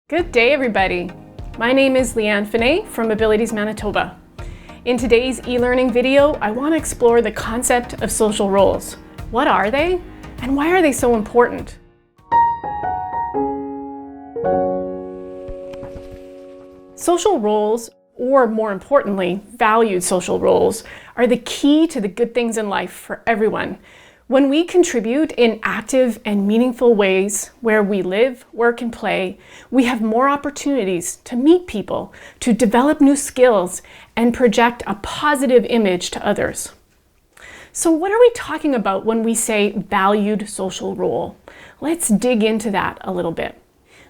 Good day, everybody. My name is Leanne Fenez from Abilities Manitoba. In today's e-learning video, I want to explore the concept of social roles. What are they, and why are they so important? Social roles, or more importantly, valued social roles, are the key to the good things in life for everyone. When we contribute in active and meaningful ways where we live, work, and play, we have more opportunities to meet people, to develop new skills, and project a positive image to others. So what are we talking about when we say valued social role? Let's dig into that a little bit.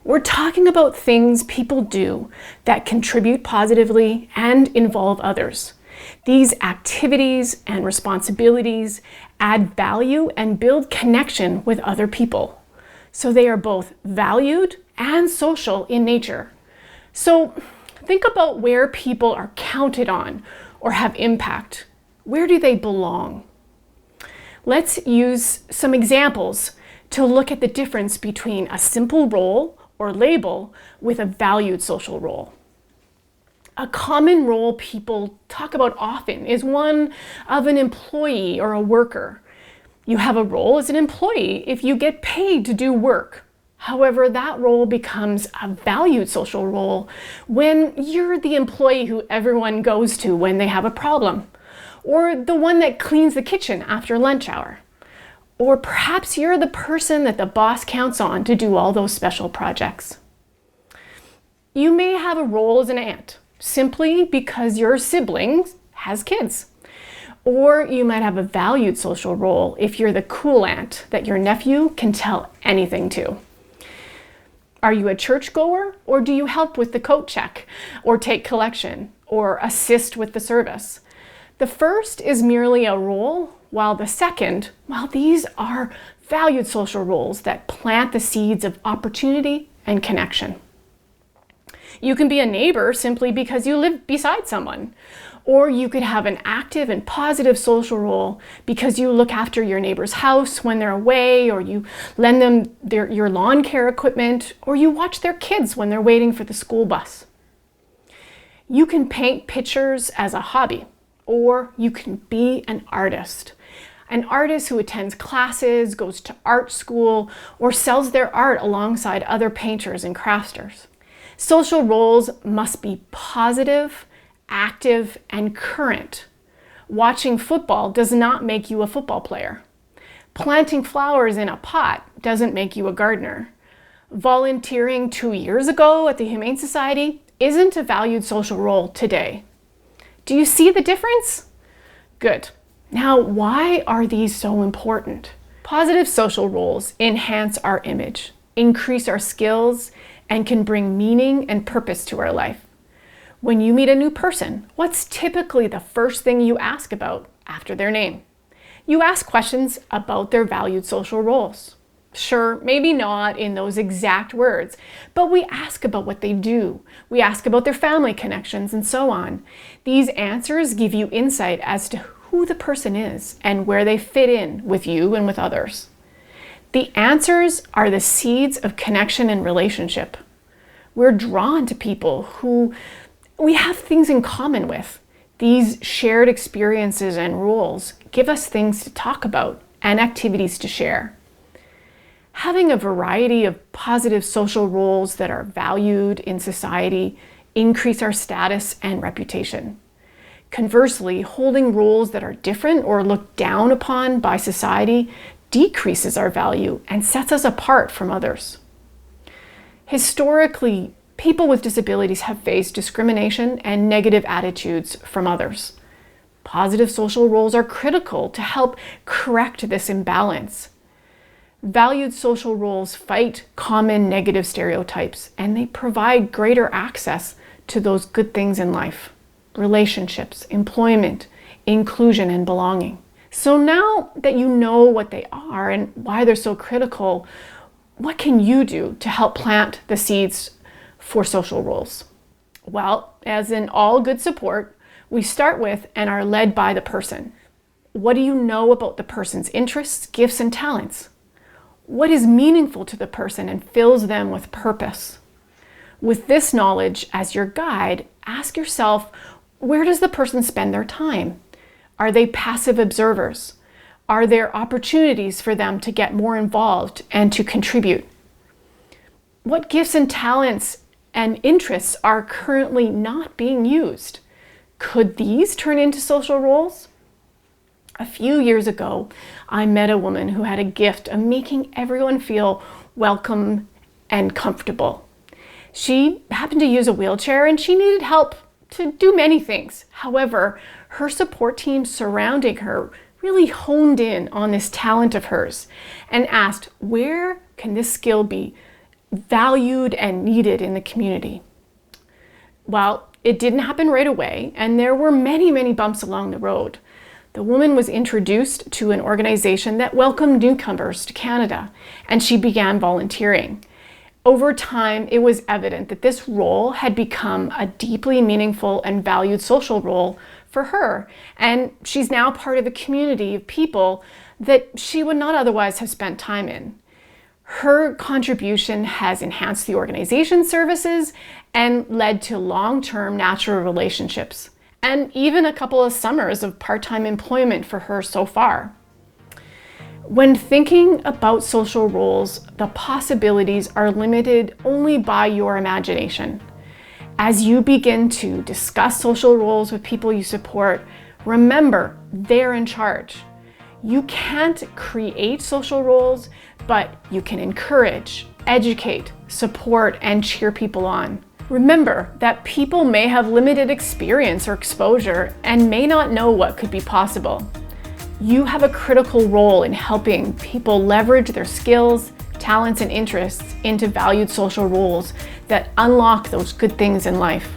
We're talking about things people do that contribute positively and involve others. These activities and responsibilities add value and build connection with other people. So they are both valued and social in nature. So think about where people are counted on or have impact. Where do they belong? Let's use some examples to look at the difference between a simple role or label with a valued social role. A common role people talk about often is one of an employee or a worker. You have a role as an employee if you get paid to do work. However, that role becomes a valued social role when you're the employee who everyone goes to when they have a problem, or the one that cleans the kitchen after lunch hour. Or perhaps you're the person that the boss counts on to do all those special projects. You may have a role as an aunt, simply because your sibling has kids. Or you might have a valued social role if you're the cool aunt that your nephew can tell anything to. Are you a churchgoer, or do you help with the coat check, or take collection, or assist with the service? The first is merely a role, while the second, these are valued social roles that plant the seeds of opportunity and connection. You can be a neighbor simply because you live beside someone. Or you could have an active and positive social role because you look after your neighbor's house when they're away, or you lend them your lawn care equipment, or you watch their kids when they're waiting for the school bus. You can paint pictures as a hobby, or you can be an artist. An artist who attends classes, goes to art school, or sells their art alongside other painters and crafters. Social roles must be positive, active, and current. Watching football does not make you a football player. Planting flowers in a pot doesn't make you a gardener. Volunteering 2 years ago at the Humane Society isn't a valued social role today. Do you see the difference? Good. Now, why are these so important? Positive social roles enhance our image, increase our skills, and can bring meaning and purpose to our life. When you meet a new person, what's typically the first thing you ask about after their name? You ask questions about their valued social roles. Sure, maybe not in those exact words, but we ask about what they do. We ask about their family connections and so on. These answers give you insight as to who the person is and where they fit in with you and with others. The answers are the seeds of connection and relationship. We're drawn to people who we have things in common with. These shared experiences and roles give us things to talk about and activities to share. Having a variety of positive social roles that are valued in society increase our status and reputation. Conversely, holding roles that are different or looked down upon by society decreases our value and sets us apart from others. Historically, people with disabilities have faced discrimination and negative attitudes from others. Positive social roles are critical to help correct this imbalance. Valued social roles fight common negative stereotypes, and they provide greater access to those good things in life: relationships, employment, inclusion, and belonging. So now that you know what they are and why they're so critical, what can you do to help plant the seeds for social roles? Well, as in all good support, we start with and are led by the person. What do you know about the person's interests, gifts, and talents? What is meaningful to the person and fills them with purpose? With this knowledge as your guide, ask yourself, where does the person spend their time? Are they passive observers? Are there opportunities for them to get more involved and to contribute? What gifts and talents and interests are currently not being used? Could these turn into social roles? A few years ago, I met a woman who had a gift of making everyone feel welcome and comfortable. She happened to use a wheelchair and she needed help to do many things. However, her support team surrounding her really honed in on this talent of hers and asked, where can this skill be valued and needed in the community? Well, it didn't happen right away, and there were many, many bumps along the road. The woman was introduced to an organization that welcomed newcomers to Canada, and she began volunteering. Over time, it was evident that this role had become a deeply meaningful and valued social role for her, and she's now part of a community of people that she would not otherwise have spent time in. Her contribution has enhanced the organization's services and led to long-term natural relationships, and even a couple of summers of part-time employment for her so far. When thinking about social roles, the possibilities are limited only by your imagination. As you begin to discuss social roles with people you support, remember, they're in charge. You can't create social roles, but you can encourage, educate, support, and cheer people on. Remember that people may have limited experience or exposure and may not know what could be possible. You have a critical role in helping people leverage their skills, talents, and interests into valued social roles that unlock those good things in life.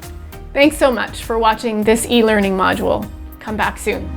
Thanks so much for watching this e-learning module. Come back soon.